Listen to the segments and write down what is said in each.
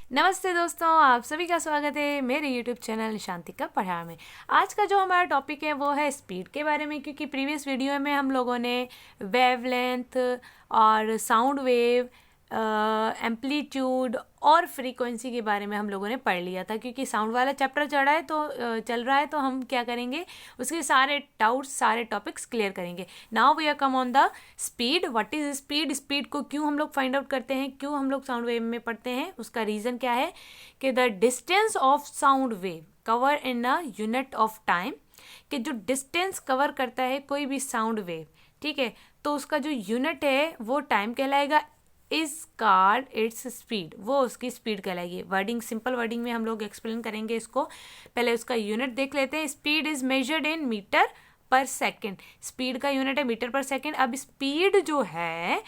नमस्ते दोस्तों, आप सभी का स्वागत है मेरे YouTube चैनल निशांतिका पढ़ार में। आज का जो हमारा टॉपिक है वो है स्पीड के बारे में, क्योंकि प्रीवियस वीडियो में हम लोगों ने वेवलेंथ और साउंड वेव, एम्पलीट्यूड और फ्रीक्वेंसी के बारे में हम लोगों ने पढ़ लिया था। क्योंकि साउंड वाला चैप्टर चल रहा है तो हम क्या करेंगे, उसके सारे डाउट्स, सारे टॉपिक्स क्लियर करेंगे। Now we are come on the speed. What is speed? Speed को क्यों हम लोग फाइंड आउट करते हैं, क्यों हम लोग साउंड वेव में पढ़ते हैं, उसका रीज़न क्या है कि the distance of sound wave cover in a unit of time, कि जो डिस्टेंस कवर करता है कोई भी साउंड वेव, ठीक है, तो उसका जो यूनिट है वो टाइम कहलाएगा, इज कॉल्ड इट्स स्पीड, वो उसकी स्पीड कहलाएगी। वर्डिंग, सिंपल वर्डिंग में हम लोग एक्सप्लेन करेंगे इसको। पहले उसका यूनिट देख लेते हैं। Speed is measured in meter per second. Speed का यूनिट है मीटर पर सेकेंड। अब स्पीड जो है,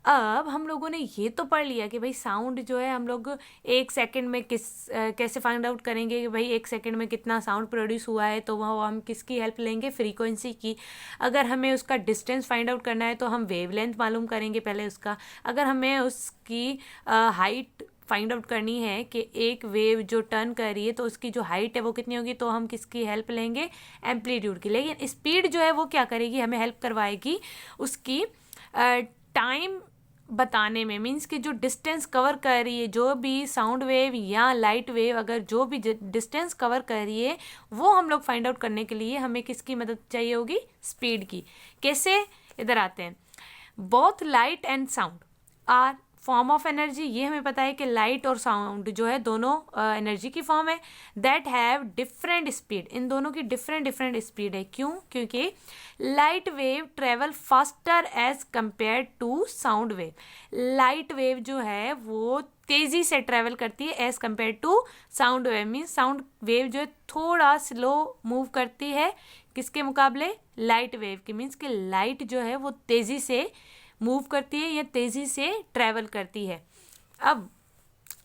अब हम लोगों ने ये तो पढ़ लिया कि भाई साउंड जो है हम लोग एक सेकंड में कैसे फाइंड आउट करेंगे कि भाई एक सेकंड में कितना साउंड प्रोड्यूस हुआ है, तो वह हम किसकी हेल्प लेंगे, फ्रीक्वेंसी की। अगर हमें उसका डिस्टेंस फाइंड आउट करना है तो हम वेवलेंथ मालूम करेंगे पहले उसका। अगर हमें उसकी हाइट फाइंड आउट करनी है कि एक वेव जो टर्न कर रही है तो उसकी जो हाइट है वो कितनी होगी, तो हम किसकी हेल्प लेंगे, एम्पलीट्यूड की। लेकिन स्पीड जो है वो क्या करेगी, हमें हेल्प करवाएगी उसकी टाइम बताने में। मीन्स कि जो डिस्टेंस कवर कर रही है, जो भी साउंड वेव या लाइट वेव, अगर जो भी डिस्टेंस कवर कर रही है वो हम लोग फाइंड आउट करने के लिए हमें किसकी मदद चाहिए होगी, स्पीड की। कैसे, इधर आते हैं। Both light and sound are form of energy. ये हमें पता है कि लाइट और साउंड जो है दोनों एनर्जी की फॉर्म है। दैट हैव डिफरेंट स्पीड, इन दोनों की डिफरेंट डिफरेंट स्पीड है। क्यों? क्योंकि light wave travel faster as compare to sound wave. Light wave जो है वो तेजी से ट्रेवल करती है as compare to sound wave. Means sound wave जो है थोड़ा स्लो मूव करती है किसके मुकाबले, लाइट वेव की। मीन्स कि लाइट जो है वो तेजी से मूव करती है या तेजी से ट्रैवल करती है। अब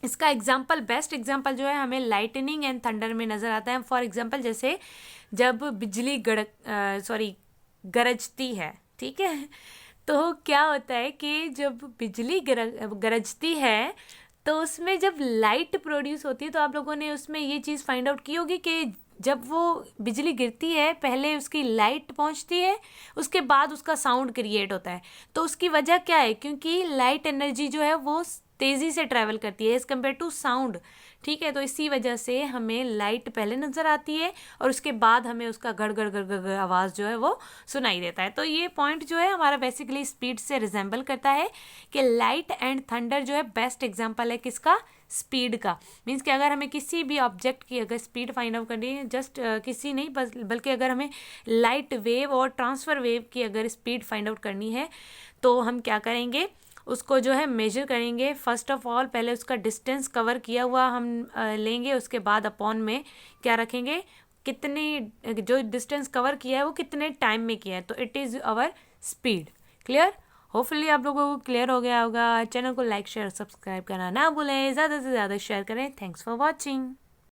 इसका एग्जाम्पल, बेस्ट एग्जाम्पल जो है हमें लाइटनिंग एंड थंडर में नज़र आता है। फॉर एग्जाम्पल, जैसे जब बिजली गरजती है, ठीक है, तो क्या होता है कि जब बिजली गरजती है तो उसमें जब लाइट प्रोड्यूस होती है, तो आप लोगों ने उसमें ये चीज़ फाइंड आउट की होगी कि जब वो बिजली गिरती है पहले उसकी लाइट पहुंचती है, उसके बाद उसका साउंड क्रिएट होता है। तो उसकी वजह क्या है, क्योंकि लाइट एनर्जी जो है वो तेज़ी से ट्रैवल करती है एज़ कम्पेयर टू साउंड, ठीक है। तो इसी वजह से हमें लाइट पहले नज़र आती है और उसके बाद हमें उसका गड़ गड़ गड़ गड़ गड़ आवाज़ जो है वो सुनाई देता है। तो ये पॉइंट जो है हमारा बेसिकली स्पीड से रिजेंबल करता है कि लाइट एंड थंडर जो है बेस्ट एग्जाम्पल है किसका, स्पीड का। मीन्स कि अगर हमें किसी भी ऑब्जेक्ट की अगर स्पीड फाइंड आउट करनी है, जस्ट किसी नहीं बल्कि अगर हमें लाइट वेव और ट्रांसफ़र वेव की अगर स्पीड फाइंड आउट करनी है तो हम क्या करेंगे, उसको जो है मेजर करेंगे। फर्स्ट ऑफ ऑल पहले उसका डिस्टेंस कवर किया हुआ हम लेंगे, उसके बाद अपॉन में क्या रखेंगे, कितनी जो डिस्टेंस कवर किया है वो कितने टाइम में किया है, तो it is our speed. Clear? Hopefully आप लोगों को क्लियर हो गया होगा। चैनल को लाइक शेयर सब्सक्राइब करना ना भूलें, ज़्यादा से ज़्यादा शेयर करें। Thanks for watching.